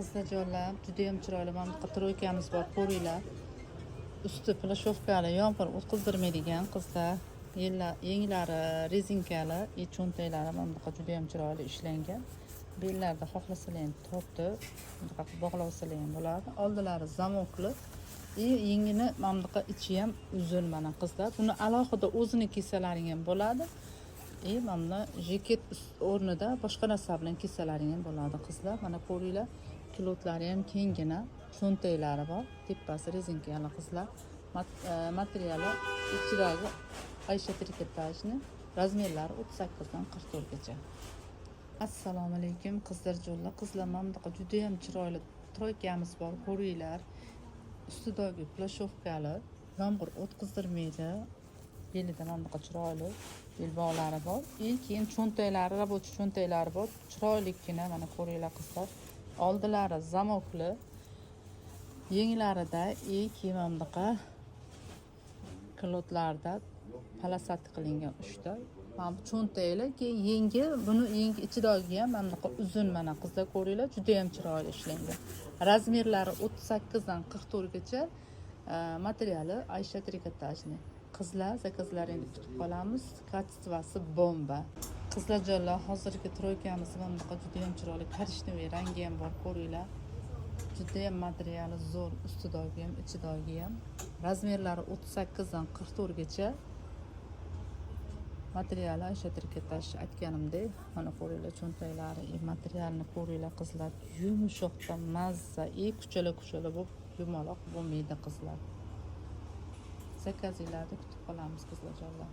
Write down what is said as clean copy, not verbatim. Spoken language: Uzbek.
Qizlarjonlar, juda ham chiroyli mana bunaqa troykamiz bor, ko'ringlar. Usti plashovkali, yomg'ir o'tkazdirmaydigan qizlar. Yenglari rezinkali, cho'ntaklari mana bunaqa juda ham chiroyli ishlangan. Bellarda xohlasalar ham tortib, bunaqa bog'lab olsalar ham bo'ladi. Oldilari zamokli. Yengini mana bunaqa ichi ham uzun mana qizlar. Buni alohida o'zini kiysalaring ham bo'ladi. Mana jaket o'rnida boshqa narsa bilan kiysalaring ham bo'ladi qizlar. Mana ko'ringlar, kilotlari ham kengina, cho'ntaklari bor, tepasi rezinkali qizlar. Materiali ichidagi Aisha trikotajni, razmerlari 38 dan 44 gacha. Assalomu alaykum qizlarjonlar. Qizlar mana bunaqa juda ham chiroyli troykamiz bor, ko'ringlar. Ustidagi plashovkali, yomg'ir o'tkazdirmaydi. Belida mana bunaqa chiroyli belbog'lari bor. Keyin cho'ntaklari, rabochi cho'ntaklari bor. Chiroylikgina mana ko'ringlar qizlar. Oldilari zamokli. Yenglarida keyin mana bunaqa kilotlarda palasat qilingan uchta. Mana bu cho'ntaklar, keyin yengi, buni yengi ichidagi ham mana bunaqa uzun mana qizlar ko'ringlar, juda ham chiroyli ishlangan. Razmerlari 38 dan 44 gacha. Materiali Aisha trikotajni. Qizlar, zakazlaringizni kutib qolamiz. Kачествоsi bomba. Qizlarjonlar, hozirgi troykamiz mana bunaqa juda ham chiroyli, korishnoy rangi ham bor, ko'ringlar. Juda ham materiali zo'r, ustidagi ham, ichidagi ham. Razmerlari 38 dan 44 gacha. Materiali Aisha trikotaj aytganimdek, mana ko'ringlar cho'ntaklari, materialni ko'ringlar qizlar. Yumshoqdan mazza, kuchala bo'lib, yumaloq bo'lmaydi qizlar. Zakazinglarni kutib qolamiz qizlarjonlar.